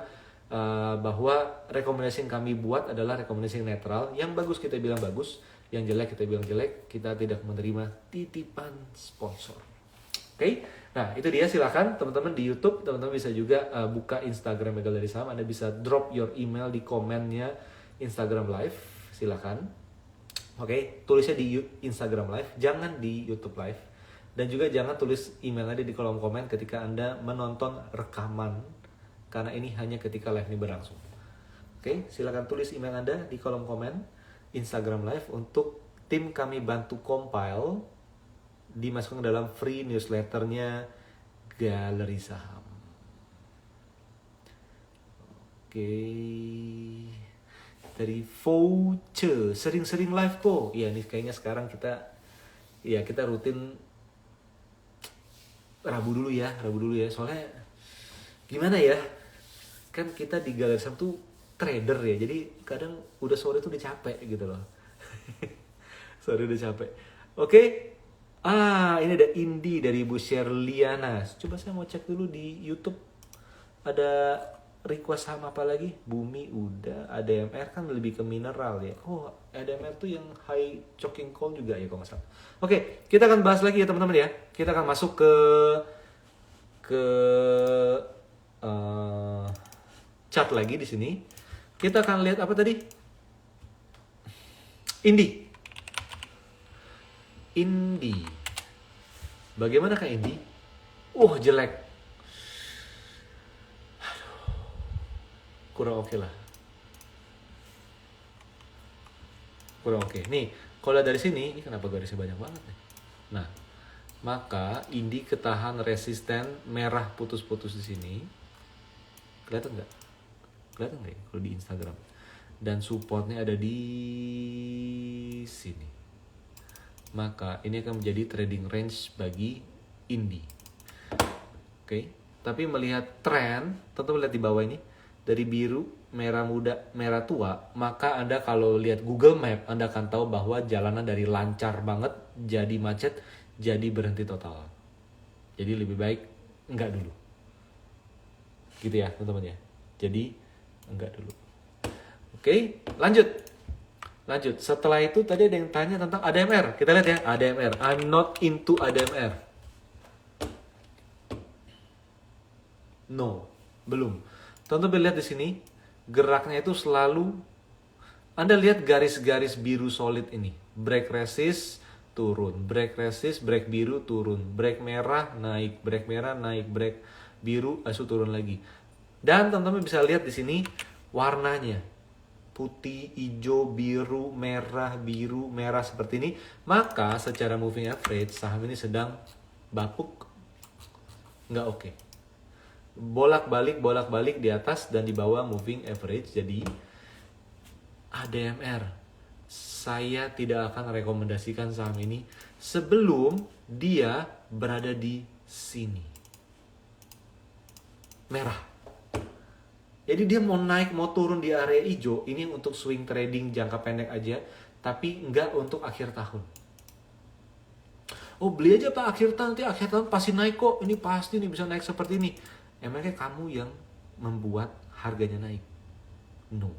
bahwa rekomendasi yang kami buat adalah rekomendasi yang netral. Yang bagus kita bilang bagus, yang jelek kita bilang jelek. Kita tidak menerima titipan sponsor. Oke, nah itu dia. Silakan teman-teman di YouTube, teman-teman bisa juga buka Instagram Megal dari Saham. Anda bisa drop your email di komennya Instagram Live. Silakan. Oke, tulisnya di Instagram Live, jangan di YouTube Live. Dan juga jangan tulis email Anda di kolom komen ketika Anda menonton rekaman, karena ini hanya ketika live ini berlangsung. Oke, silakan tulis email Anda di kolom komen Instagram Live untuk tim kami bantu compile, dimasukkan dalam free newsletternya Galeri Saham. Oke, dari voucher, sering-sering live kok. Iya nih kayaknya sekarang kita rutin Rabu dulu ya. Soalnya gimana ya? Kan kita di Galeri Saham tuh trader ya, jadi kadang udah sore tuh udah capek gitu loh. Sore udah capek. Oke, ini ada Indi dari Bu Sherliana. Coba saya mau cek dulu di YouTube ada request saham apa lagi. Bumi udah, ADMR kan lebih ke mineral ya. Oh, ADMR tuh yang high choking coal juga ya kalau nggak salah. Oke, kita akan bahas lagi ya teman-teman ya. Kita akan masuk ke chart lagi di sini. Kita akan lihat apa tadi? Indi. Bagaimana kah Indi? Jelek. Kurang oke lah. Kurang oke. Nih, kalau dari sini, ini kenapa garisnya banyak banget nih? Nah, maka Indi ketahan resisten merah putus-putus di sini. Kelihatan nggak? Kelihatan nggak ya kalau di Instagram? Dan supportnya ada di sini. Maka ini akan menjadi trading range bagi Indi. Oke. Tapi melihat tren, tentu melihat di bawah ini dari biru, merah muda, merah tua, maka Anda kalau lihat Google Map, Anda akan tahu bahwa jalanan dari lancar banget jadi macet, jadi berhenti total. Jadi lebih baik enggak dulu. Gitu ya teman-teman ya. Jadi enggak dulu. Oke, lanjut. Setelah itu tadi ada yang tanya tentang ADMR. Kita lihat ya, ADMR. I'm not into ADMR. No, belum. Teman-teman lihat di sini, geraknya itu selalu Anda lihat garis-garis biru solid ini. Break resist, turun. Break resist, break biru, turun. Break merah, naik. Break merah, naik. Break biru, turun lagi. Dan teman-teman bisa lihat di sini warnanya. Putih, hijau, biru, merah seperti ini. Maka secara moving average, saham ini sedang bapuk. Nggak oke. Bolak-balik di atas dan di bawah moving average. Jadi ADMR, saya tidak akan rekomendasikan saham ini sebelum dia berada di sini. Merah. Jadi dia mau naik, mau turun di area hijau, ini untuk swing trading jangka pendek aja, tapi nggak untuk akhir tahun. Oh beli aja Pak akhir tahun, nanti akhir tahun pasti naik kok, ini pasti nih bisa naik seperti ini. Emangnya kamu yang membuat harganya naik? No.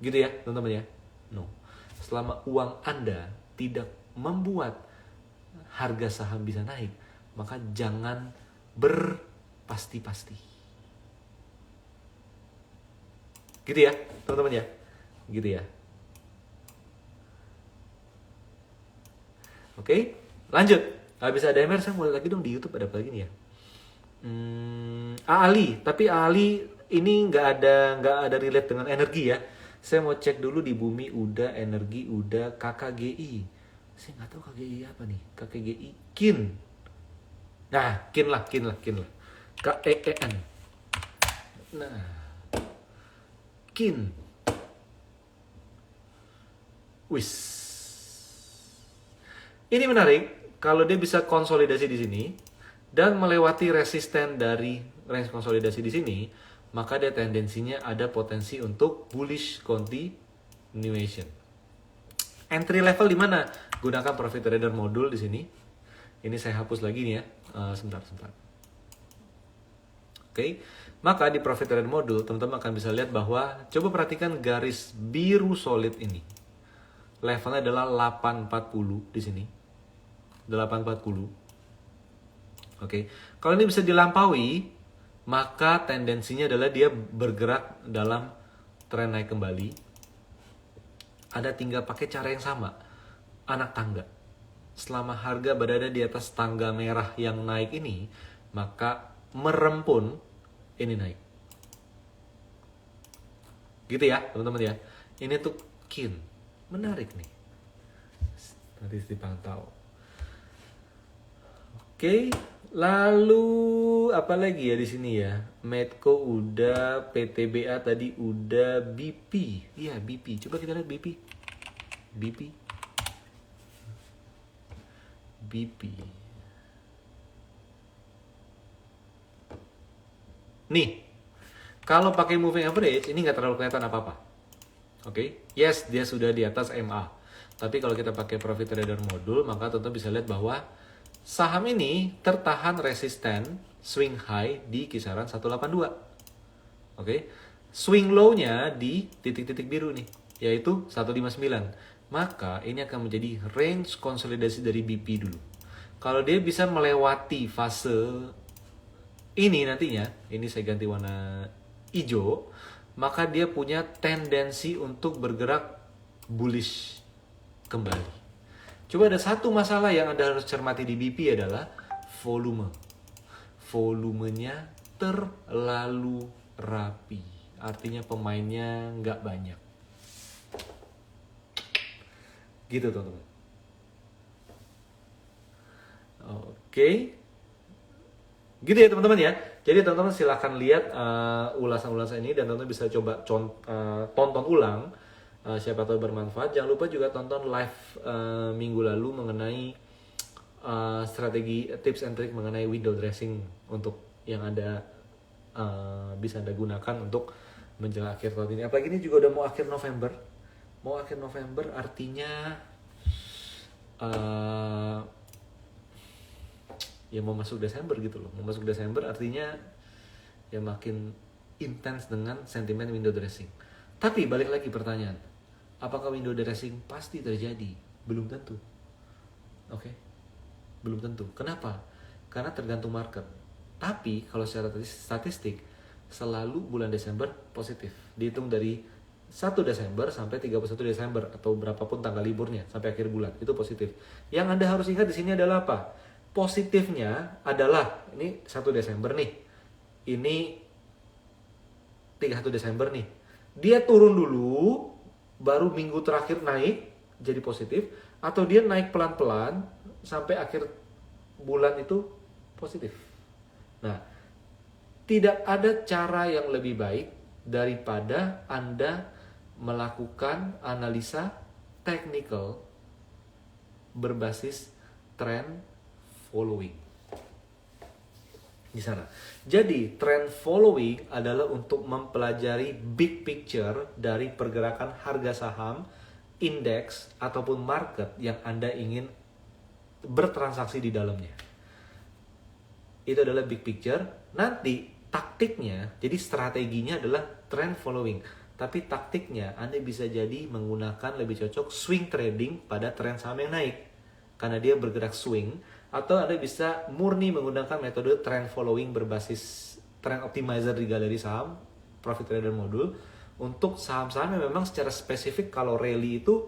Gitu ya teman-teman ya? No. Selama uang Anda tidak membuat harga saham bisa naik, maka jangan berpasti-pasti. Gitu ya teman-teman ya? Gitu ya. Oke, lanjut. Habis ADMR saya mulai lagi dong di YouTube, ada apa lagi nih ya? Ali, tapi Ali ini nggak ada relate dengan energi ya. Saya mau cek dulu di Bumi udah, energi udah, KKGI. Saya nggak tahu KKGI apa nih. KKGI KIN. Nah, KIN lah. KEEN. Nah, KIN. Wis. Ini menarik kalau dia bisa konsolidasi di sini dan melewati resisten dari range konsolidasi di sini, maka dia tendensinya ada potensi untuk bullish continuation. Entry level di mana? Gunakan profit trader modul di sini. Ini saya hapus lagi nih ya. Sebentar. Oke. Maka di profit trader modul teman-teman akan bisa lihat bahwa coba perhatikan garis biru solid ini. Levelnya adalah 840 di sini. 840. Oke. Kalau ini bisa dilampaui, maka tendensinya adalah dia bergerak dalam tren naik kembali. Ada tinggal pakai cara yang sama, anak tangga. Selama harga berada di atas tangga merah yang naik ini, maka merempun ini naik. Gitu ya teman-teman ya. Ini tuh kin, menarik nih. Nanti dipantau. Oke, lalu apa lagi ya di sini ya? Medco udah, PTBA tadi udah, BP. Iya, BP. Coba kita lihat BP. Nih, kalau pakai moving average ini nggak terlalu kelihatan apa-apa. Oke, yes dia sudah di atas MA. Tapi kalau kita pakai profit trader modul, maka tentu bisa lihat bahwa saham ini tertahan resisten swing high di kisaran 182. Oke, swing low-nya di titik-titik biru nih, yaitu 159. Maka ini akan menjadi range konsolidasi dari BP dulu. Kalau dia bisa melewati fase ini nantinya, ini saya ganti warna hijau, maka dia punya tendensi untuk bergerak bullish kembali. Coba ada satu masalah yang Anda harus cermati di BP adalah volume. Volumenya terlalu rapi. Artinya pemainnya nggak banyak. Gitu teman-teman. Oke. Gitu ya teman-teman ya. Jadi teman-teman silahkan lihat ulasan-ulasan ini dan teman-teman bisa coba tonton ulang. Siapa tahu bermanfaat. Jangan lupa juga tonton live minggu lalu mengenai strategi tips and trick mengenai window dressing untuk yang Anda bisa Anda gunakan untuk menjelang akhir tahun ini. Apalagi ini juga udah mau akhir November. Mau akhir November artinya ya mau masuk Desember gitu loh. Mau masuk Desember artinya ya makin intens dengan sentimen window dressing. Tapi balik lagi pertanyaan, apakah window dressing pasti terjadi? Belum tentu. Oke? Belum tentu. Kenapa? Karena tergantung market. Tapi kalau secara statistik selalu bulan Desember positif. Dihitung dari 1 Desember sampai 31 Desember atau berapapun tanggal liburnya sampai akhir bulan itu positif. Yang Anda harus ingat di sini adalah apa? Positifnya adalah ini 1 Desember nih. Ini 31 Desember nih. Dia turun dulu baru minggu terakhir naik jadi positif atau dia naik pelan-pelan sampai akhir bulan itu positif. Nah, tidak ada cara yang lebih baik daripada Anda melakukan analisa technical berbasis trend following di sana. Jadi trend following adalah untuk mempelajari big picture dari pergerakan harga saham, indeks ataupun market yang Anda ingin bertransaksi di dalamnya. Itu adalah big picture. Nanti taktiknya, jadi strateginya adalah trend following. Tapi taktiknya Anda bisa jadi menggunakan lebih cocok swing trading pada trend saham yang naik. Karena dia bergerak swing. Atau Anda bisa murni menggunakan metode trend following berbasis trend optimizer di galeri saham, profit trader modul. Untuk saham-saham yang memang secara spesifik kalau rally itu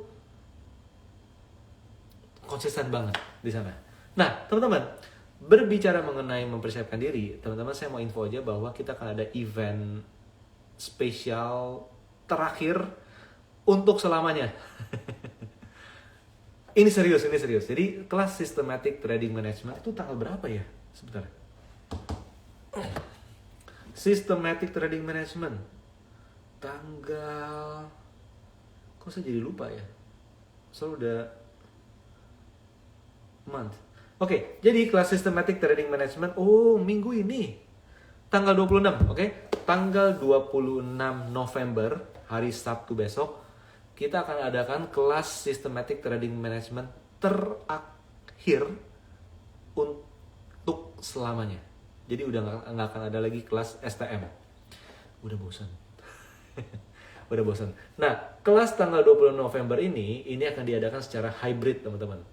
konsisten banget di sana. Nah, teman-teman, berbicara mengenai mempersiapkan diri, teman-teman saya mau info aja bahwa kita akan ada event spesial terakhir untuk selamanya. Ini serius. Jadi kelas Systematic Trading Management itu tanggal berapa ya? Sebentar. Systematic Trading Management. Tanggal... Kok saya jadi lupa ya? Soalnya udah... month. Oke, jadi kelas Systematic Trading Management, minggu ini. Tanggal 26, oke? Tanggal 26 November, hari Sabtu besok, kita akan adakan kelas Systematic Trading Management terakhir untuk selamanya. Jadi udah nggak akan ada lagi kelas STM. Udah bosan. Udah bosan. Nah, kelas tanggal 20 November ini akan diadakan secara hybrid, teman-teman.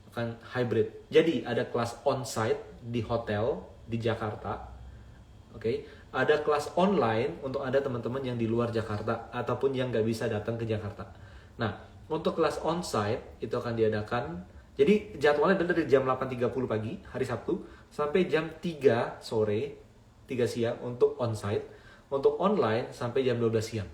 Akan hybrid. Jadi ada kelas onsite di hotel di Jakarta. Oke. Ada kelas online untuk Anda teman-teman yang di luar Jakarta ataupun yang nggak bisa datang ke Jakarta. Nah, untuk kelas onsite itu akan diadakan. Jadi jadwalnya adalah dari jam 8.30 pagi hari Sabtu sampai jam 3 sore, 3 siang untuk onsite. Untuk online sampai jam 12 siang.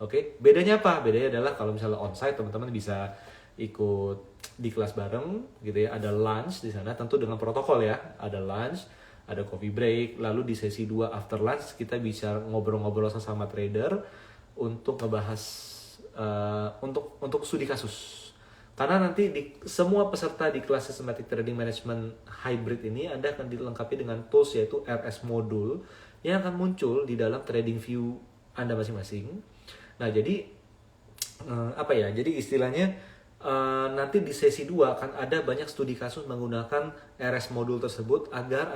Oke, bedanya apa? Bedanya adalah kalau misalnya onsite teman-teman bisa ikut di kelas bareng gitu ya. Ada lunch di sana tentu dengan protokol ya. Ada lunch, ada coffee break, lalu di sesi 2 after lunch kita bisa ngobrol-ngobrol sama trader untuk ngebahas untuk studi kasus. Karena nanti semua peserta di kelas Systematic Trading Management Hybrid ini Anda akan dilengkapi dengan tools yaitu RS Module yang akan muncul di dalam trading view Anda masing-masing. Nah, jadi Jadi istilahnya nanti di sesi 2 akan ada banyak studi kasus menggunakan RS Module tersebut agar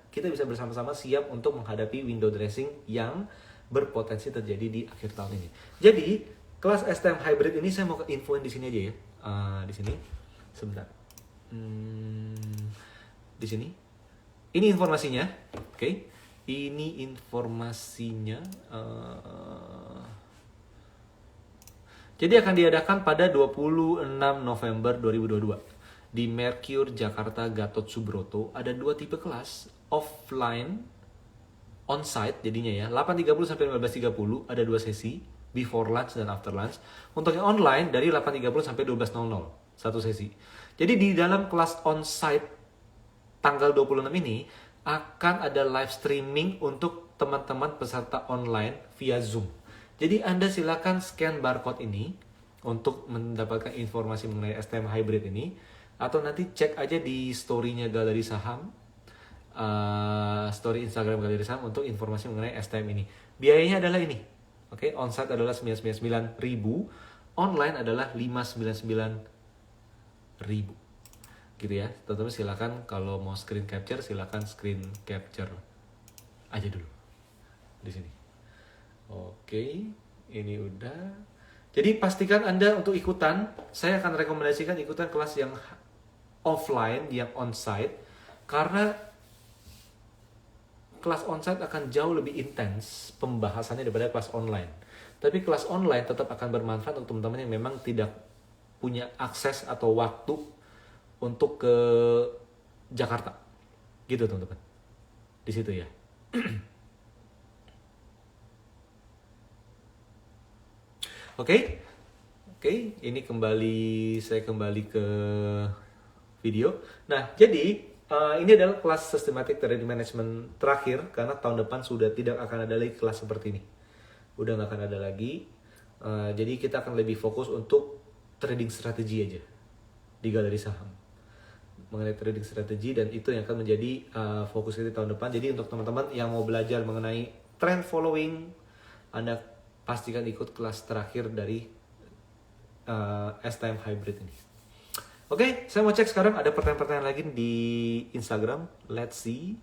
kita bisa bersama-sama siap untuk menghadapi window dressing yang berpotensi terjadi di akhir tahun ini. Jadi, kelas STM Hybrid ini saya mau infoin di sini aja ya. Di sini sebentar. Di sini. Ini informasinya, oke? Ini informasinya. Jadi akan diadakan pada 26 November 2022 di Mercure Jakarta Gatot Subroto. Ada 2 tipe kelas, offline, on-site jadinya ya, 8.30 sampai 15.30 ada 2 sesi, before lunch dan after lunch. Untuk yang online dari 8.30 sampai 12.00 satu sesi. Jadi di dalam kelas on-site tanggal 26 ini akan ada live streaming untuk teman-teman peserta online via Zoom. Jadi Anda silakan scan barcode ini untuk mendapatkan informasi mengenai STM Hybrid ini, atau nanti cek aja di story-nya Galeri Saham, story Instagram Galeri Saham untuk informasi mengenai STM ini. Biayanya adalah ini, oke, onsite adalah 999.000, online adalah 599.000. Gitu ya, teman-teman silakan kalau mau screen capture silakan screen capture aja dulu di sini. Oke, ini udah. Jadi pastikan Anda untuk ikutan, saya akan rekomendasikan ikutan kelas yang offline, yang onsite, karena kelas onsite akan jauh lebih intens pembahasannya daripada kelas online. Tapi kelas online tetap akan bermanfaat untuk teman-teman yang memang tidak punya akses atau waktu untuk ke Jakarta. Gitu teman-teman. Di situ ya. Oke, ini saya kembali ke video. Nah, jadi ini adalah kelas Systematic Trading Management terakhir karena tahun depan sudah tidak akan ada lagi kelas seperti ini. Udah nggak akan ada lagi. Jadi kita akan lebih fokus untuk trading strategi aja di Galeri Saham. Mengenai trading strategi, dan itu yang akan menjadi fokus kita tahun depan. Jadi untuk teman-teman yang mau belajar mengenai trend following, Anda pastikan ikut kelas terakhir dari STM Hybrid ini. Oke, saya mau cek sekarang ada pertanyaan-pertanyaan lagi di Instagram. Let's see.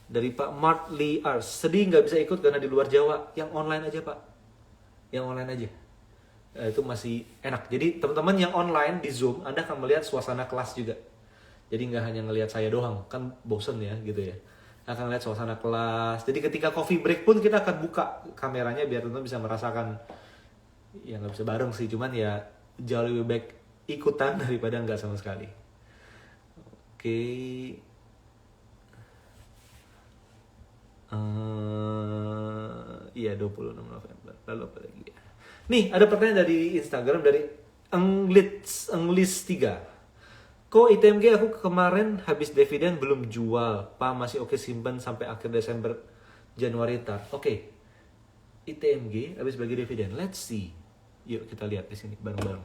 Dari Pak Mart Lee Ars, sedih nggak bisa ikut karena di luar Jawa. Yang online aja Pak. Yang online aja. Itu masih enak. Jadi teman-teman yang online di Zoom, Anda akan melihat suasana kelas juga. Jadi nggak hanya ngelihat saya doang, kan bosen ya gitu ya. Akan lihat suasana kelas. Jadi ketika coffee break pun kita akan buka kameranya biar teman-teman bisa merasakan. Ya nggak bisa bareng sih, cuman ya jauh lebih baik ikutan daripada nggak sama sekali. Oke. Iya 26 November. Lalu apa lagi ya? Nih ada pertanyaan dari Instagram dari Englis 3. Kok ITMG aku kemarin habis dividen belum jual, Pak masih oke simpan sampai akhir Desember Januari ntar. Oke. ITMG habis bagi dividen. Let's see. Yuk kita lihat di sini bareng-bareng.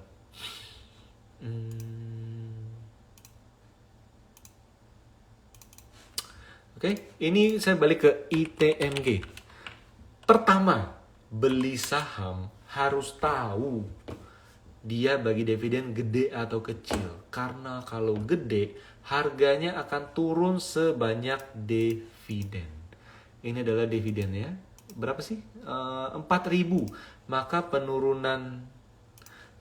Oke, ini saya balik ke ITMG. Pertama, beli saham harus tahu dia bagi dividen gede atau kecil. Karena kalau gede, harganya akan turun sebanyak dividen. Ini adalah dividennya. Berapa sih? 4.000. Maka penurunan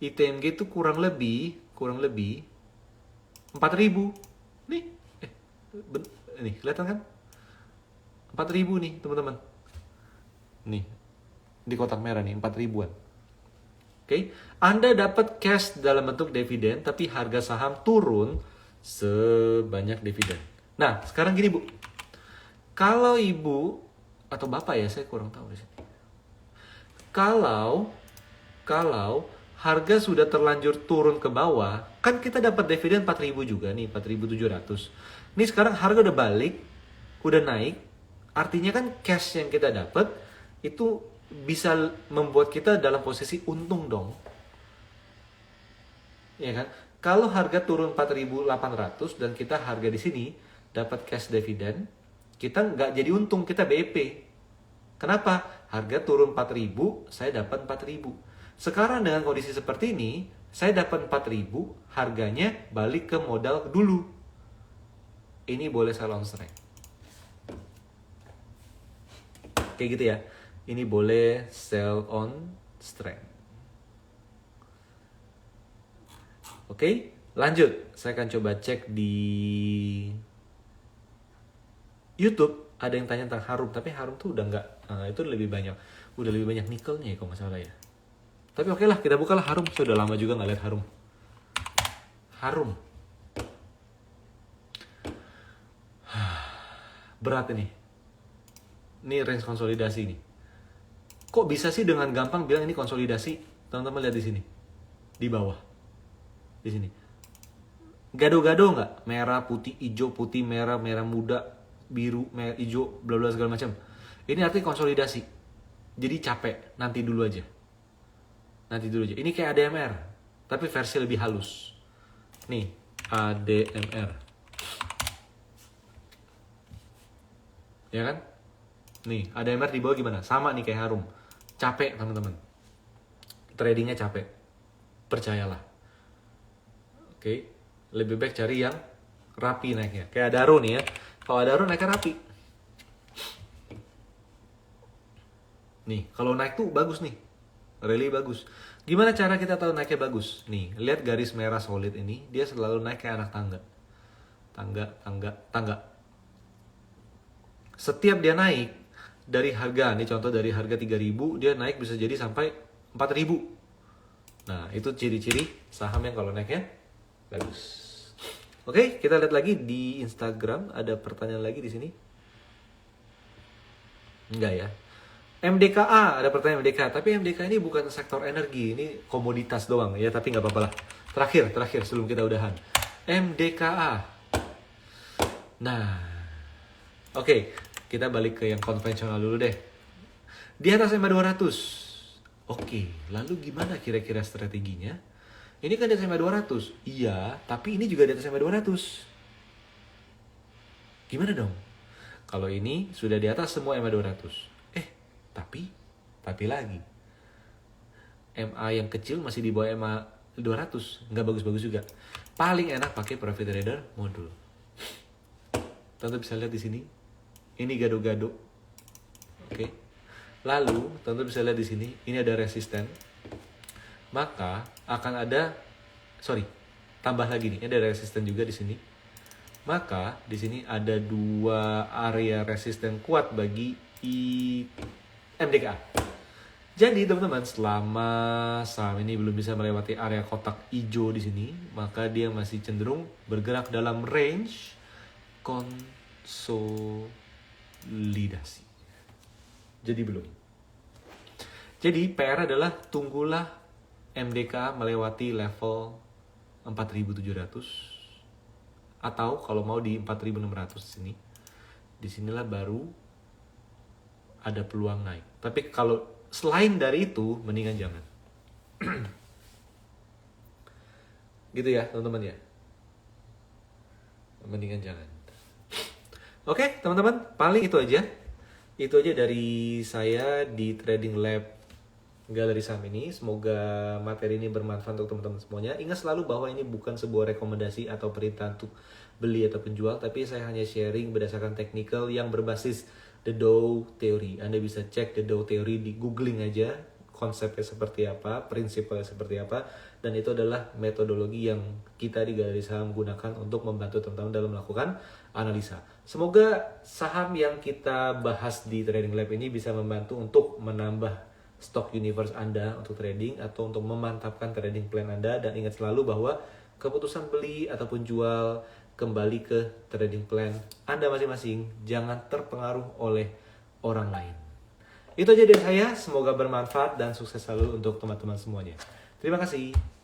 ITMG itu kurang lebih 4.000. Nih, nih kelihatan kan? 4.000 nih teman-teman. Nih, di kotak merah nih 4.000-an. Oke, Anda dapat cash dalam bentuk dividen, tapi harga saham turun sebanyak dividen. Nah, sekarang gini Bu, kalau Ibu atau Bapak ya, saya kurang tahu di sini. Kalau harga sudah terlanjur turun ke bawah, kan kita dapat dividen 4.000 juga nih, 4.700. Ini sekarang harga udah balik, udah naik, artinya kan cash yang kita dapat itu bisa membuat kita dalam posisi untung dong. Ya kan? Kalau harga turun 4.800 dan kita harga di sini dapat cash dividen, kita nggak jadi untung, kita BEP. Kenapa? Harga turun 4.000, saya dapat 4.000. Sekarang dengan kondisi seperti ini, saya dapat 4.000, harganya balik ke modal dulu. Ini boleh sell on strength. Kayak gitu ya. Ini boleh sell on strength. Oke, lanjut. Saya akan coba cek di YouTube. Ada yang tanya tentang Harum, tapi Harum tuh udah nggak, itu lebih banyak nikelnya ya kalau nggak salah ya. Tapi oke lah, kita bukalah Harum. Sudah lama juga nggak lihat Harum. Harum. Berat ini. Ini range konsolidasi nih. Kok bisa sih dengan gampang bilang ini konsolidasi? Teman-teman lihat di sini. Di bawah. Di sini. Gado-gado nggak? Merah, putih, hijau, putih, merah, merah muda, biru, merah, hijau, bla bla segala macam. Ini artinya konsolidasi. Jadi capek, nanti dulu aja. Ini kayak ADMR, tapi versi lebih halus. Nih, ADMR. Ya kan? Nih, ADMR di bawah gimana? Sama nih kayak Harum. Capek, teman-teman. Tradingnya capek. Percayalah. Oke. Lebih baik cari yang rapi naiknya. Kayak Adaro nih ya. Kalau Adaro naiknya rapi. Nih, kalau naik tuh bagus nih. Rally bagus. Gimana cara kita tahu naiknya bagus? Nih, lihat garis merah solid ini. Dia selalu naik kayak anak tangga. Tangga. Setiap dia naik, dari harga, nih contoh dari harga 3.000, dia naik bisa jadi sampai 4.000. Nah, itu ciri-ciri saham yang kalau naiknya bagus. Oke, kita lihat lagi di Instagram. Ada pertanyaan lagi di sini? Enggak ya. MDKA, ada pertanyaan MDKA. Tapi MDKA ini bukan sektor energi, ini komoditas doang ya. Tapi nggak apa-apa lah. Terakhir sebelum kita udahan. MDKA. Nah, oke, kita balik ke yang konvensional dulu deh. Di atas SMA 200. Oke, lalu gimana kira-kira strateginya? Ini kan di atas SMA 200. Iya, tapi ini juga di atas SMA 200. Gimana dong? Kalau ini sudah di atas semua SMA 200. Tapi lagi. MA yang kecil masih di bawah MA 200. Nggak bagus-bagus juga. Paling enak pakai profit trader modul. Tentu bisa lihat di sini. Ini gado-gado. Oke. Lalu, tentu bisa lihat di sini, ini ada resisten. Maka akan ada tambah lagi nih, ada resisten juga di sini. Maka di sini ada dua area resisten kuat bagi MDKA. Jadi teman-teman, selama saham ini belum bisa melewati area kotak hijau di sini, maka dia masih cenderung bergerak dalam range konsolidasi. Jadi belum. Jadi PR adalah tunggulah MDKA melewati level 4.700 atau kalau mau di 4.600 sini. Disinilah baru ada peluang naik. Tapi kalau selain dari itu, mendingan jangan. Gitu ya, teman-teman ya. Mendingan jangan. Oke, teman-teman, paling itu aja. Itu aja dari saya di Trading Lab galeri saham ini. Semoga materi ini bermanfaat untuk teman-teman semuanya. Ingat selalu bahwa ini bukan sebuah rekomendasi atau perintah untuk beli ataupun jual, tapi saya hanya sharing berdasarkan technical yang berbasis The Dow Theory. Anda bisa cek The Dow Theory di googling aja, konsepnya seperti apa, prinsipnya seperti apa, dan itu adalah metodologi yang kita di Galeri Saham gunakan untuk membantu teman-teman dalam melakukan analisa. Semoga saham yang kita bahas di Trading Lab ini bisa membantu untuk menambah stock universe Anda untuk trading atau untuk memantapkan trading plan Anda, dan ingat selalu bahwa keputusan beli ataupun jual kembali ke trading plan Anda masing-masing, jangan terpengaruh oleh orang lain. Itu aja dari saya, semoga bermanfaat dan sukses selalu untuk teman-teman semuanya. Terima kasih.